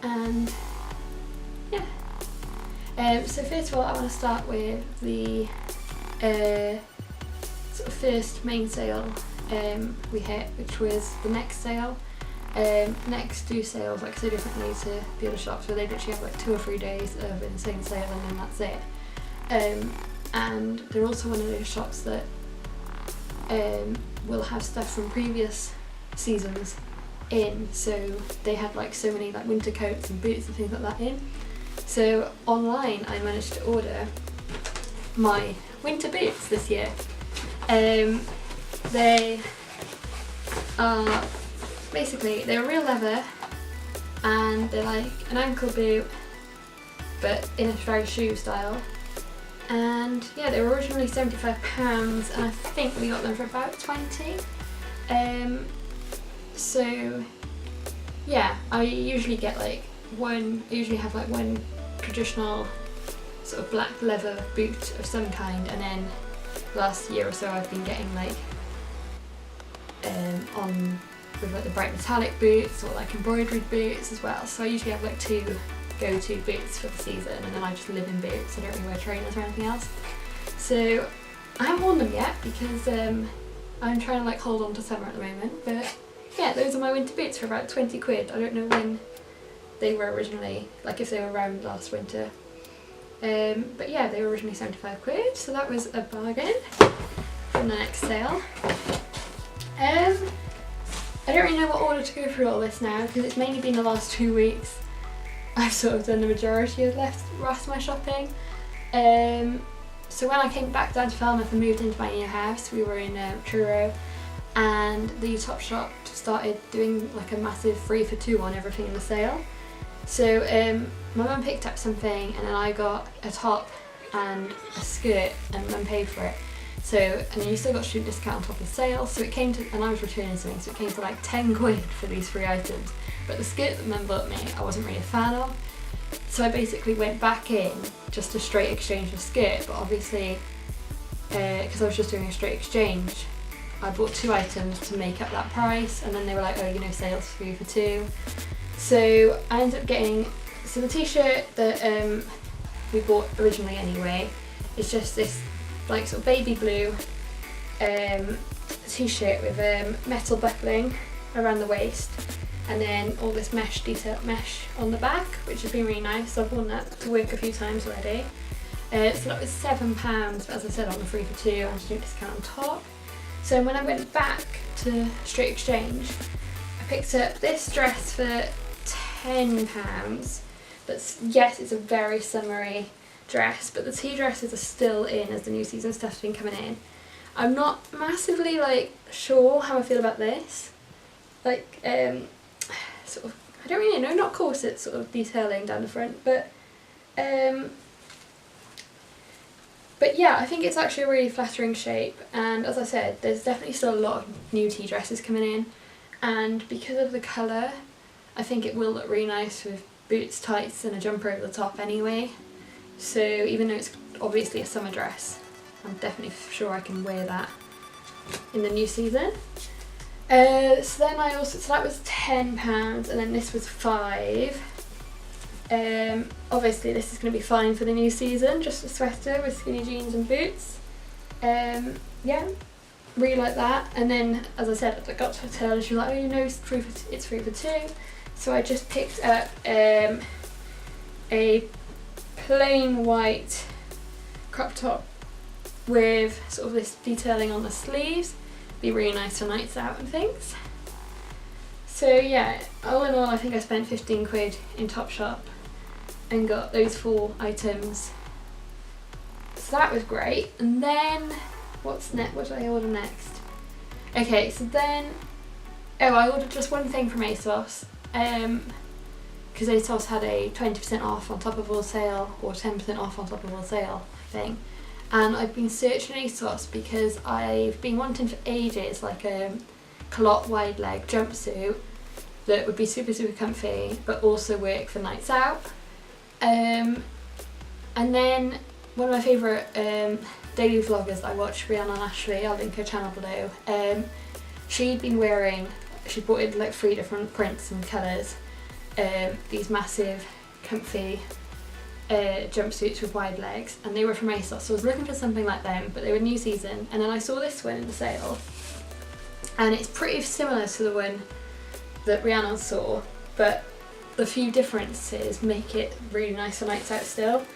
and yeah. So first of all I want to start with the sort of first main sale we hit, which was the Next sale. Next do sales like so differently to the other shops, where they literally have like 2 or 3 days of insane sale and then that's it. And they're also one of those shops that will have stuff from previous seasons in, so they had like so many like winter coats and boots and things like that in. So online I managed to order my winter boots this year. They are basically, they're real leather and they're like an ankle boot but in a very shoe style, and yeah, they were originally £75 and I think we got them for about 20. So yeah, I usually get like I usually have like one traditional sort of black leather boot of some kind, and then last year or so I've been getting like on with like the bright metallic boots or like embroidered boots as well. So I usually have like 2 go-to boots for the season, and then I just live in boots. I don't really wear trainers or anything else. So I haven't worn them yet because I'm trying to like hold on to summer at the moment, but yeah, those are my winter boots for about 20 quid. I don't know when they were originally, like if they were around last winter. But yeah, they were originally 75 quid, so that was a bargain from the Next sale. I don't really know what order to go through all this now because it's mainly been the last 2 weeks I've sort of done the majority of the rest of my shopping. So when I came back down to Falmouth and moved into my new house, we were in Truro, and the Topshop started doing like a massive 3 for 2 on everything in the sale. So my mum picked up something and then I got a top and a skirt and mum paid for it. So, and then you still got student discount on top of the sale, so it came to, and I was returning something, so it came to like 10 quid for these 3 items. But the skirt that mum bought me, I wasn't really a fan of. So I basically went back in just to straight exchange the skirt, but obviously, because I was just doing a straight exchange, I bought 2 items to make up that price, and then they were like, oh, you know, sales 3 for 2. So I ended up getting, so the t-shirt that we bought originally anyway, is just this like sort of baby blue t-shirt with metal buckling around the waist, and then all this mesh on the back, which has been really nice. I've worn that to work a few times already. So that was £7, but as I said, on the 3 for 2 and student discount on top. So when I went back to straight exchange, I picked up this dress for £10. But yes, it's a very summery dress, but the tea dresses are still in as the new season stuff's been coming in. I'm not massively like sure how I feel about this. Like sort of, I don't really know, not corset sort of detailing down the front, but yeah, I think it's actually a really flattering shape, and as I said, there's definitely still a lot of new tea dresses coming in, and because of the colour, I think it will look really nice with boots, tights and a jumper over the top anyway. So even though it's obviously a summer dress, I'm definitely sure I can wear that in the new season. So then so that was £10, and then this was £5. Obviously this is going to be fine for the new season, just a sweater with skinny jeans and boots. Yeah, really like that. And then, as I said, I got to tell her, she was like, oh, you know, it's 3 for 2. So I just picked up a plain white crop top with sort of this detailing on the sleeves. Be really nice for nights out and things. So yeah, all in all I think I spent 15 quid in Topshop and got those 4 items. So that was great. And then what's next? What did I order next? Okay, so then I ordered just one thing from ASOS. Because ASOS had a 20% off on top of all sale, or 10% off on top of all sale thing, and I've been searching ASOS because I've been wanting for ages like a culotte wide leg jumpsuit that would be super comfy but also work for nights out. And then one of my favourite daily vloggers that I watch, Rhiannon Ashley, I'll link her channel below, she brought in like 3 different prints and colours, these massive comfy jumpsuits with wide legs, and they were from ASOS, so I was looking for something like them, but they were new season, and then I saw this one in the sale, and it's pretty similar to the one that Rihanna saw, but the few differences make it really nice for nights out still.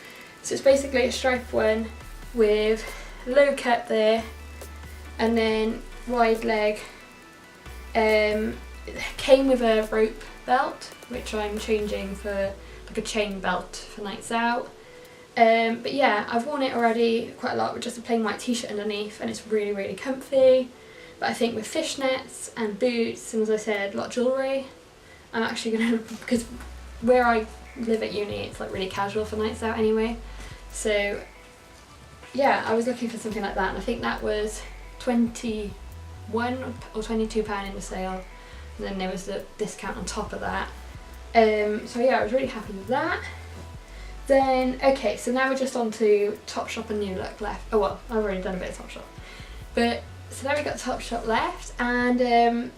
So it's basically a striped one with low cut there, and then wide leg. It came with a rope belt, which I'm changing for like a chain belt for nights out. But yeah, I've worn it already quite a lot with just a plain white t-shirt underneath, and it's really, really comfy. But I think with fishnets and boots, and as I said, a lot of jewellery, I'm actually gonna, because where I live at uni, it's like really casual for nights out anyway. So yeah, I was looking for something like that, and I think that was £21 or £22 in the sale, and then there was the discount on top of that. So yeah, I was really happy with that. Then, okay, so now we're just on to Topshop and New Look left. Oh well, I've already done a bit of Topshop. But, so now we've got Topshop left, and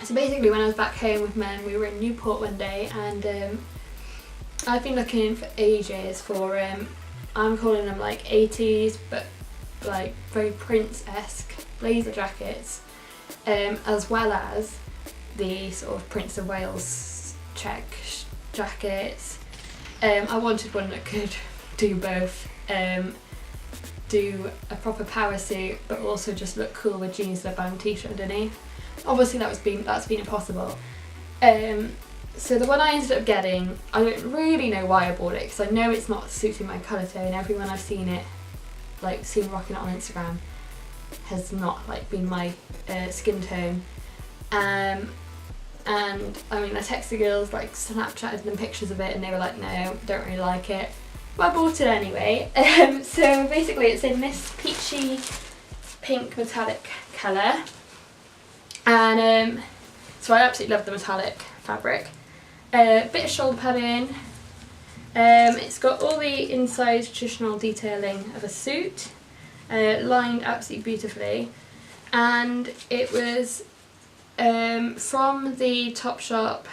so basically when I was back home with Mum, we were in Newport one day, and I've been looking for ages for, I'm calling them like 80s, but like very Prince-esque blazer jackets, as well as the sort of Prince of Wales check jackets. I wanted one that could do both, do a proper power suit but also just look cool with jeans and a bound t-shirt underneath. Obviously that's been impossible. So the one I ended up getting, I don't really know why I bought it, because I know it's not suiting my colour tone. Everyone I've seen it, like seen rocking it on Instagram, has not like been my skin tone. And I mean, I texted girls, like Snapchatted them pictures of it, and they were like, no, don't really like it. But I bought it anyway. So basically it's in this peachy pink metallic colour. And so I absolutely love the metallic fabric. Bit of shoulder padding. It's got all the inside traditional detailing of a suit, lined absolutely beautifully. And it was from the Topshop,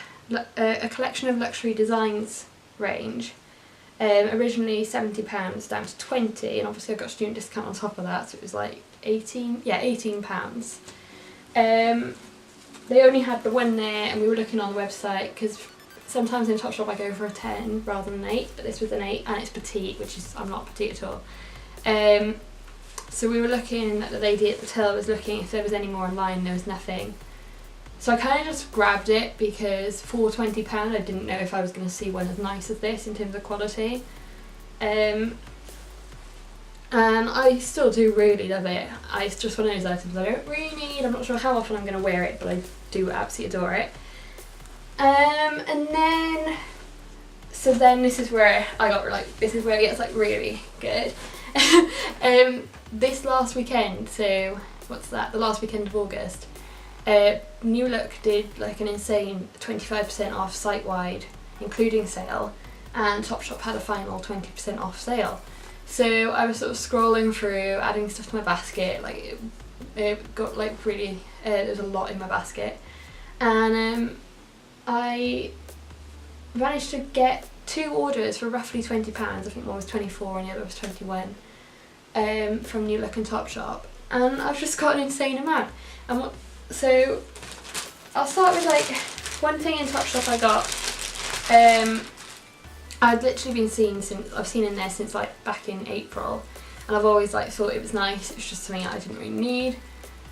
a collection of luxury designs range. Originally £70 down to £20, and obviously I got a student discount on top of that, so it was like £18. They only had the one there, and we were looking on the website, because sometimes in Topshop I go for a 10 rather than an 8, but this was an 8, and it's petite, which is, I'm not petite at all. So we were looking, the lady at the till was looking if there was any more online, there was nothing. So I kind of just grabbed it, because for £20 I didn't know if I was going to see one as nice as this in terms of quality. And I still do really love it. It's just one of those items I don't really need. I'm not sure how often I'm going to wear it, but I do absolutely adore it. And then, so then this is where I got like, this is where it gets like really good. This last weekend, so what's that, the last weekend of August, New Look did like an insane 25% off site-wide, including sale, and Topshop had a final 20% off sale. So I was sort of scrolling through, adding stuff to my basket, like it got like really, there was a lot in my basket, and I managed to get 2 orders for roughly £20, I think one was 24 and the other was 21, from New Look and Topshop, and I've just got an insane amount. And so I'll start with like one thing in Topshop I got. I've literally been seeing I've seen in there since like back in April, and I've always like thought it was nice. It was just something that I didn't really need,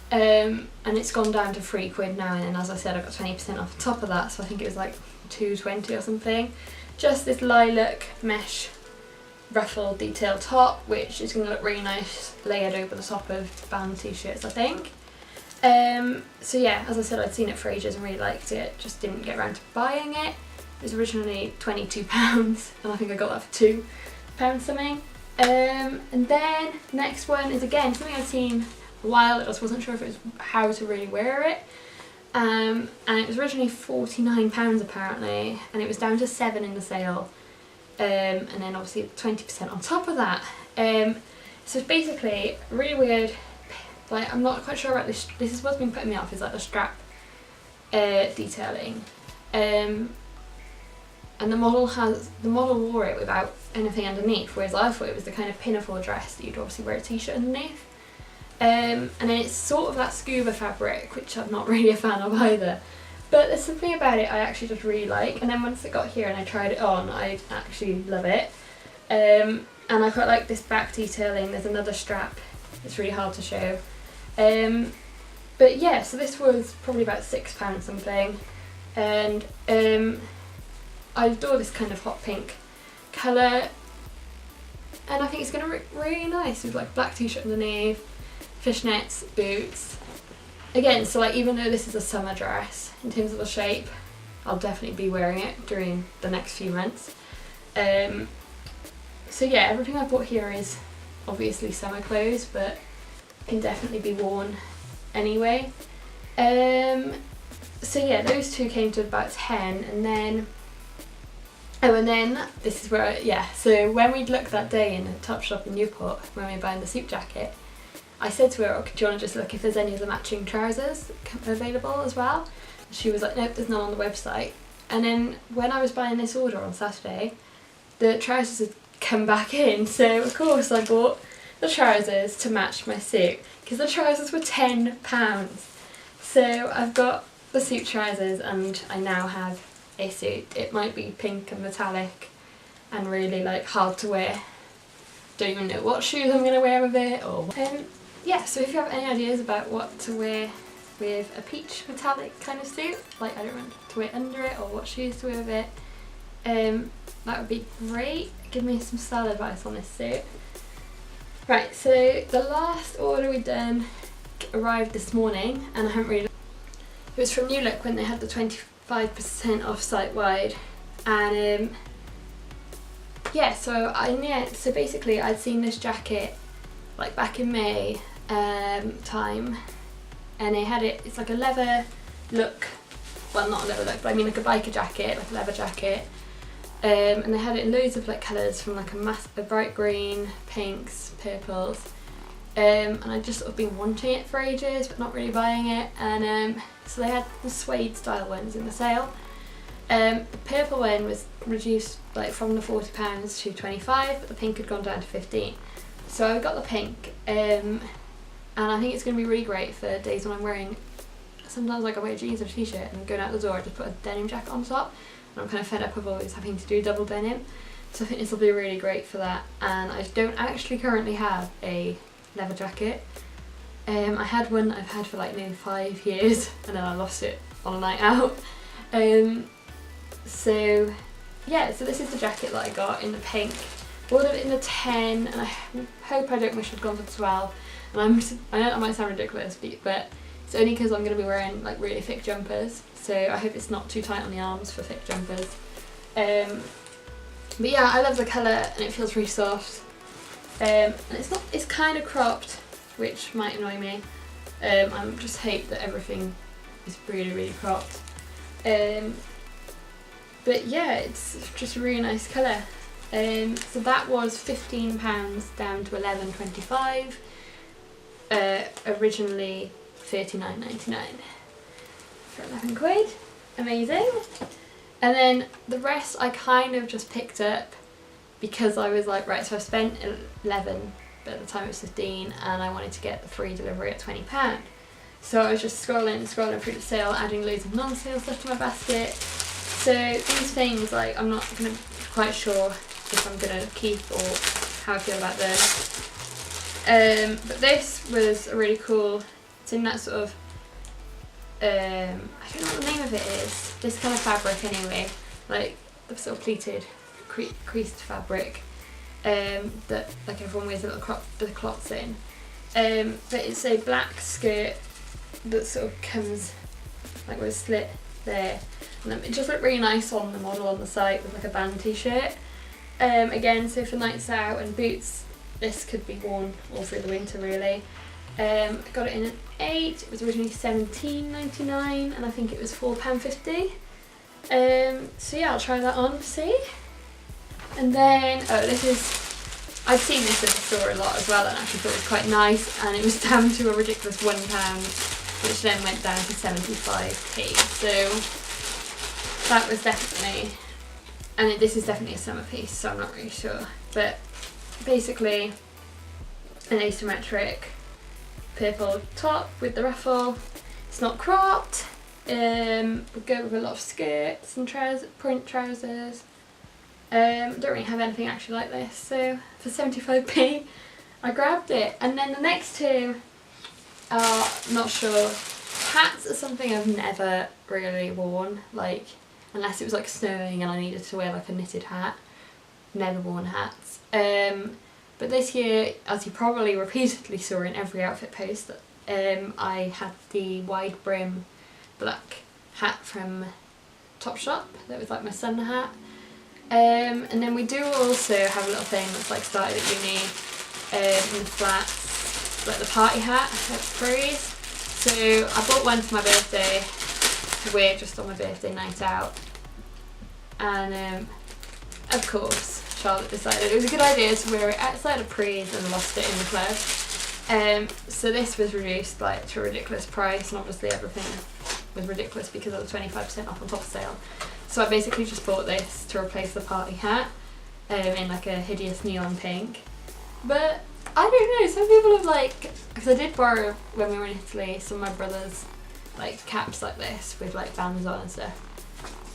and it's gone down to £3 now. And then, as I said, I got 20% off the top of that, so I think it was like £2.20 or something. Just this lilac mesh ruffle detail top, which is going to look really nice layered over the top of band t-shirts, I think. So yeah, as I said, I'd seen it for ages and really liked it, just didn't get around to buying it. It was originally £22, and I think I got that for £2 something. And then next one is again something I've seen a while. I just wasn't sure if it was how to really wear it. And it was originally £49 apparently, and it was down to £7 in the sale. And then obviously 20% on top of that. So it's basically really weird. Like, I'm not quite sure about this. This is what's been putting me off, is like the strap detailing. and the model wore it without anything underneath, whereas I thought it was the kind of pinafore dress that you'd obviously wear a t-shirt underneath. And then it's sort of that scuba fabric, which I'm not really a fan of either. But there's something about it I actually just really like, and then once it got here and I tried it on, I actually love it. And I quite like this back detailing. There's another strap, it's really hard to show. But yeah, so this was probably about £6 something, and I adore this kind of hot pink colour, and I think it's going to look really nice with like black t-shirt underneath, fishnets, boots. Again, so like even though this is a summer dress in terms of the shape, I'll definitely be wearing it during the next few months. So yeah, everything I bought here is obviously summer clothes, but can definitely be worn anyway. So yeah, those two came to about 10, and then this is where so when we'd looked that day in a Topshop in Newport when we were buying the suit jacket, I said to her, oh, do you want to just look if there's any of the matching trousers available as well? And she was like, nope, there's none on the website. And then when I was buying this order on Saturday, the trousers had come back in, so of course I bought the trousers to match my suit, because the trousers were £10. So I've got the suit trousers and I now have a suit. It might be pink and metallic and really like hard to wear. Don't even know what shoes I'm going to wear with it, or yeah, so if you have any ideas about what to wear with a peach metallic kind of suit, like I don't know what to wear under it or what shoes to wear with it, that would be great. Give me some style advice on this suit. Right, so the last order we've done arrived this morning, and I haven't really... It was from New Look when they had the 25% off site-wide, and yeah, so so basically I'd seen this jacket like back in May time, and they had it, it's like a leather look, well not a leather look, but I mean like a biker jacket, like a leather jacket, and they had it in loads of like colours, from like a bright green, pinks, purples, and I'd just sort of been wanting it for ages but not really buying it, and so they had the suede style ones in the sale. The purple one was reduced like from the £40 to 25, but the pink had gone down to 15. So I got the pink, and I think it's going to be really great for days when I'm wearing, sometimes like I wear jeans or a t-shirt and I'm going out the door, I just put a denim jacket on top, and I'm kind of fed up with always having to do double denim. So I think this will be really great for that. And I don't actually currently have a leather jacket. I had one I've had for like nearly 5 years, and then I lost it on a night out. So yeah, so this is the jacket that I got in the pink. Ordered it in the 10, and I hope I don't wish I'd gone for the 12. And I know that might sound ridiculous, but it's only because I'm going to be wearing like really thick jumpers, so I hope it's not too tight on the arms for thick jumpers. But yeah, I love the colour and it feels really soft. And it's kind of cropped, which might annoy me. I just hate that everything is really, really cropped. But yeah, it's just a really nice colour. So that was £15 down to £11.25. Originally £39.99 for 11 quid. Amazing. And then the rest I kind of just picked up because I was like, right, so I've spent 11, but at the time it was 15, and I wanted to get the free delivery at £20. So I was just scrolling through the sale, adding loads of non-sale stuff to my basket. So these things, like, I'm not quite sure if I'm gonna keep or how I feel about them. But this was a really cool, it's in that sort of, I don't know what the name of it is, this kind of fabric anyway, like the sort of pleated, creased fabric that like everyone wears the clots in. But it's a black skirt that sort of comes like with a slit there, and it just looked really nice on the model on the site with like a band t-shirt. Again, so for nights out and boots, this could be worn all through the winter really. I got it in an 8, it was originally £17.99 and I think it was £4.50. So yeah, I'll try that on, see. And then, I'd seen this at the store a lot as well and actually thought it was quite nice, and it was down to a ridiculous £1, which then went down to 75p. So that was definitely and this is definitely a summer piece, so I'm not really sure, but basically an asymmetric purple top with the ruffle. It's not cropped. We go with a lot of skirts and print trousers. Don't really have anything actually like this, so for 75p I grabbed it. And then the next two are, not sure, hats are something I've never really worn, like unless it was like snowing and I needed to wear like a knitted hat. Never worn hats. But this year, as you probably repeatedly saw in every outfit post, I had the wide brim black hat from Topshop that was like my summer hat. And then we do also have a little thing that's like started at uni in the flats, like the party hat at Freeze. So I bought one for my birthday to wear just on my birthday night out. And of course, Charlotte decided it was a good idea to wear it outside of Prees and lost it in the club. So this was reduced like to a ridiculous price, and obviously everything was ridiculous because it was 25% off on top sale. So I basically just bought this to replace the party hat in like a hideous neon pink. But I don't know, some people have like, because I did borrow when we were in Italy some of my brother's like caps like this with like bands on and stuff.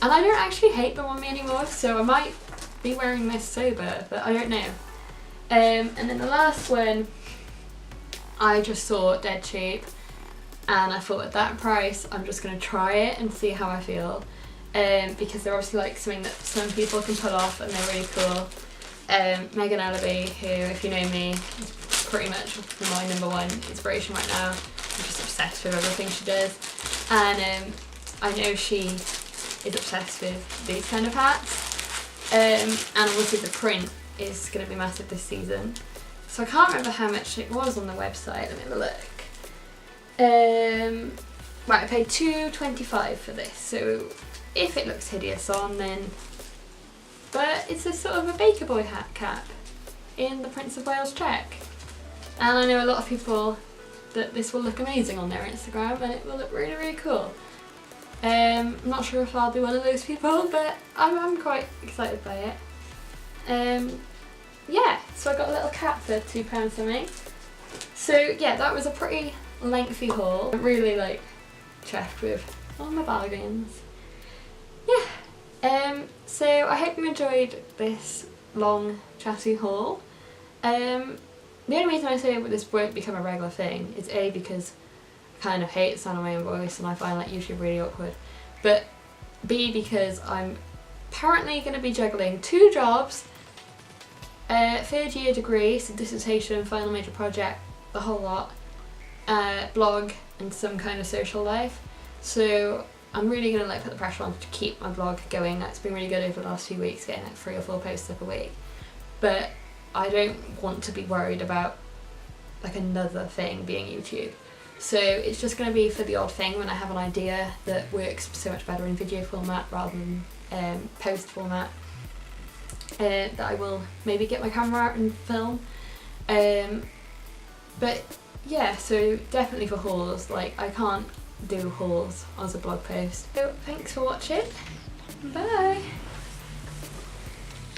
And I don't actually hate them on me anymore, so I might be wearing this sober, but I don't know. And then the last one I just saw dead cheap, and I thought at that price I'm just going to try it and see how I feel, because they're obviously like something that some people can pull off and they're really cool. Megan Ellaby, who, if you know me, is pretty much my #1 inspiration right now. I'm just obsessed with everything she does, and I know she is obsessed with these kind of hats. And obviously the print is going to be massive this season. So I can't remember how much it was on the website. Let me have a look. Right, I paid £2.25 for this. So if it looks hideous on, then... But it's a sort of a Baker Boy hat cap in the Prince of Wales check. And I know a lot of people that this will look amazing on their Instagram, and it will look really, really cool. I'm not sure if I'll be one of those people, but I'm quite excited by it. Yeah, so I got a little cap for £2 something. So yeah, that was a pretty lengthy haul. I'm really like chuffed with all my bargains. Yeah, so I hope you enjoyed this long chatty haul. The only reason I say this won't become a regular thing is A, because kind of hate the sound of my own voice and I find that YouTube really awkward, but B, because I'm apparently going to be juggling 2 jobs, third year degree, so dissertation, final major project, the whole lot, blog and some kind of social life. So I'm really going to like put the pressure on to keep my blog going. That's been really good over the last few weeks, getting like 3 or 4 posts up a week, but I don't want to be worried about like another thing being YouTube. So it's just going to be for the odd thing when I have an idea that works so much better in video format rather than post format, that I will maybe get my camera out and film. But yeah, so definitely for hauls, like I can't do hauls as a blog post. So thanks for watching, bye!